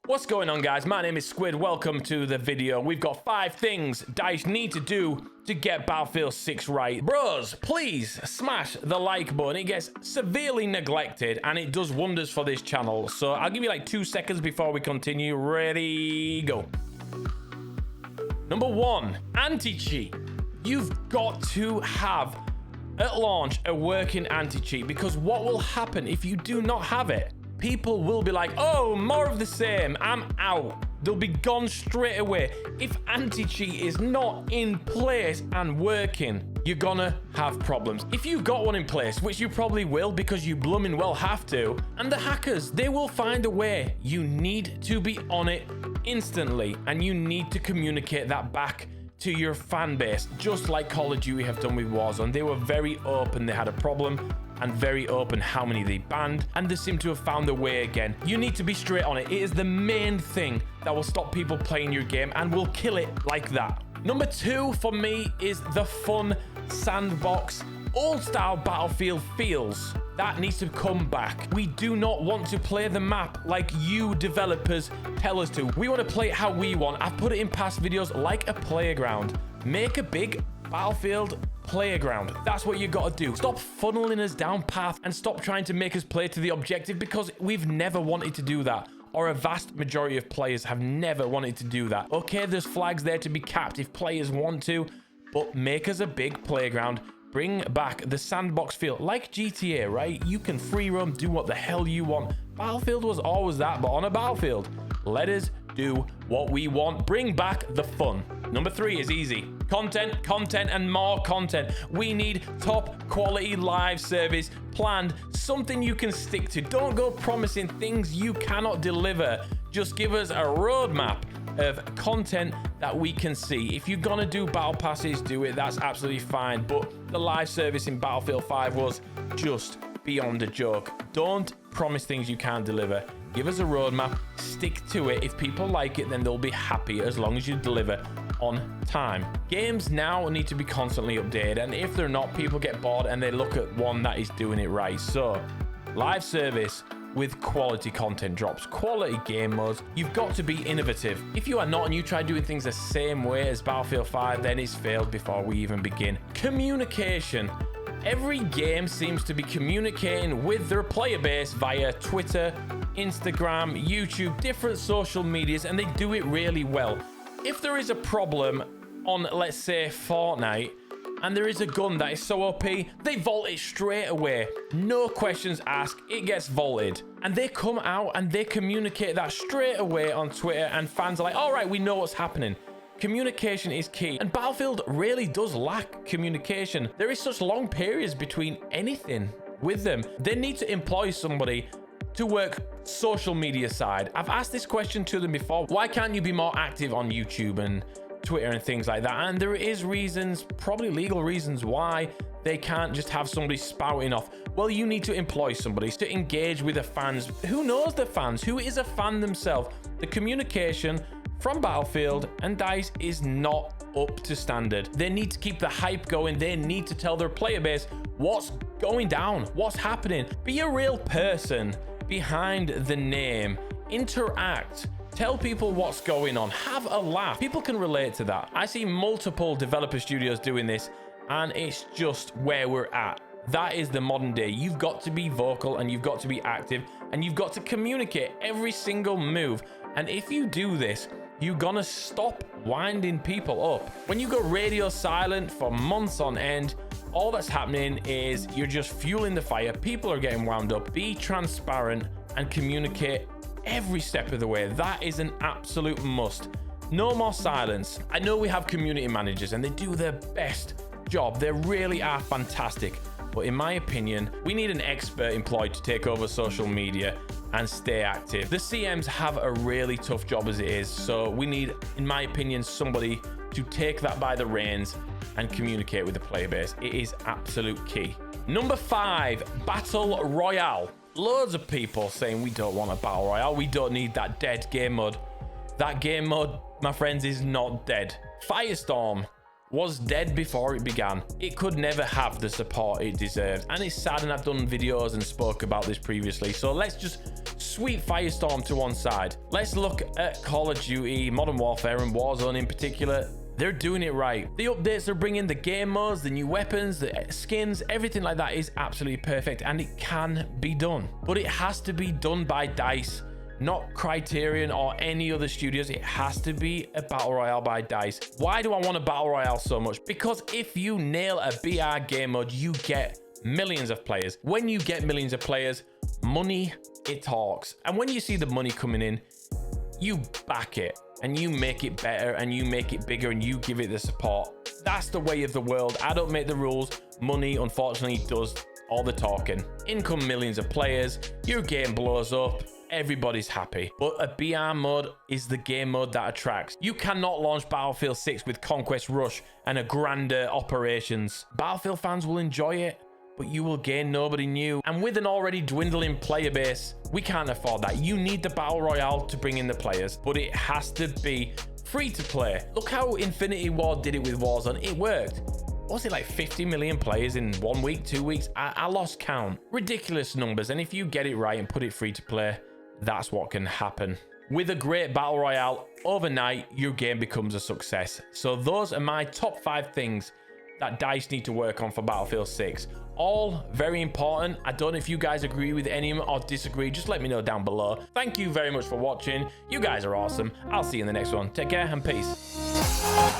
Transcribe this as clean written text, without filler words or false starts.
What's going on, guys? My name is SQUiD. Welcome to the video. We've got 5 things DICE need to do to get Battlefield 6 right. Bros, please smash the like button. It gets severely neglected and it does wonders for this channel. So I'll give you like 2 seconds before we continue. Ready, go. Number 1, anti-cheat. You've got to have at launch a working anti-cheat, because what will happen if you do not have it? People will be like, oh, more of the same, I'm out. They'll be gone straight away. If anti-cheat is not in place and working, you're gonna have problems. If you've got one in place, which you probably will because you blooming well have to, and the hackers, they will find a way. You need to be on it instantly, and you need to communicate that back to your fan base, just like Call of Duty have done with Warzone. They were very open, they had a problem, and very open how many they banned, and they seem to have found a way again. You need to be straight on it. It is the main thing that will stop people playing your game and will kill it like that. Number 2 for me is the fun sandbox old style Battlefield feels. That needs to come back. We do not want to play the map like you developers tell us to. We want to play it how we want. I've put it in past videos, like a playground. Make a big Battlefield playground. That's what you got to do. Stop funneling us down path and stop trying to make us play to the objective, because we've never wanted to do that, or a vast majority of players have never wanted to do that. Okay, there's flags there to be capped if players want to, but make us a big playground. Bring back the sandbox feel, like GTA, right? You can free roam, do what the hell you want. Battlefield was always that, but on a Battlefield. Let us do what we want. Bring back the fun. Number 3 is easy. Content, content, and more content. We need top quality live service planned, something you can stick to. Don't go promising things you cannot deliver. Just give us a roadmap of content that we can see. If you're gonna do battle passes, do it. That's absolutely fine. But the live service in Battlefield 5 was just beyond a joke. Don't promise things you can't deliver. Give us a roadmap, stick to it. If people like it, then they'll be happy as long as you deliver on time. Games now need to be constantly updated, and if they're not, people get bored and they look at one that is doing it right. So live service with quality content drops, quality game modes. You've got to be innovative. If you are not and you try doing things the same way as Battlefield 5, then it's failed before we even begin. Communication. Every game seems to be communicating with their player base via Twitter, Instagram, YouTube, different social medias, and they do it really well. If there is a problem on, let's say, Fortnite, and there is a gun that is so OP, they vault it straight away. No questions asked, it gets vaulted. And they come out and they communicate that straight away on Twitter, and fans are like, all right, we know what's happening. Communication is key, and Battlefield really does lack communication. There is such long periods between anything with them. They need to employ somebody to work social media side. I've asked this question to them before. Why can't you be more active on YouTube and Twitter and things like that? And there is reasons, probably legal reasons, why they can't just have somebody spouting off. Well, you need to employ somebody to engage with the fans. Who knows the fans? Who is a fan themselves? The communication from Battlefield and DICE is not up to standard. They need to keep the hype going. They need to tell their player base what's going down, what's happening. Be a real person behind the name. Interact. Tell people what's going on. Have a laugh. People can relate to that. I see multiple developer studios doing this, and it's just where we're at. That is the modern day. You've got to be vocal, and you've got to be active, and you've got to communicate every single move. And if you do this, you're gonna stop winding people up. When you go radio silent for months on end, all that's happening is you're just fueling the fire. People are getting wound up. Be transparent and communicate every step of the way. That is an absolute must. No more silence. I know we have community managers and they do their best job. They really are fantastic. But in my opinion, we need an expert employed to take over social media and stay active. The CMs have a really tough job as it is. So we need, in my opinion, somebody to take that by the reins and communicate with the player base. It is absolute key. Number 5, Battle Royale. Loads of people saying we don't want a Battle Royale. We don't need that dead game mode. That game mode, my friends, is not dead. Firestorm was dead before it began. It could never have the support it deserves, and it's sad, and I've done videos and spoke about this previously. So let's just sweep Firestorm to one side. Let's look at Call of Duty, Modern Warfare, and Warzone in particular. They're doing it right. The updates they're bringing, the game modes, the new weapons, the skins, everything like that is absolutely perfect, and it can be done. But it has to be done by DICE, not Criterion or any other studios. It has to be a battle royale by DICE. Why do I want a battle royale so much? Because if you nail a BR game mode, you get millions of players. When you get millions of players, money, it talks. And when you see the money coming in, you back it and you make it better and you make it bigger and you give it the support. That's the way of the world. I don't make the rules. Money, unfortunately, does all the talking. In come millions of players, your game blows up, everybody's happy. But a BR mode is the game mode that attracts. You cannot launch Battlefield 6 with Conquest Rush and a grander operations. Battlefield fans will enjoy it, but you will gain nobody new. And with an already dwindling player base, we can't afford that. You need the battle royale to bring in the players, but it has to be free to play. Look how Infinity Ward did it with Warzone. It worked. Was it like 50 million players in 1 week, 2 weeks? I lost count. Ridiculous numbers. And if you get it right and put it free to play, that's what can happen. With a great battle royale, overnight, your game becomes a success. So those are my top 5 things that DICE need to work on for Battlefield 6. All very important. I don't know if you guys agree with any of them or disagree. Just let me know down below. Thank you very much for watching. You guys are awesome. I'll see you in the next one. Take care and peace.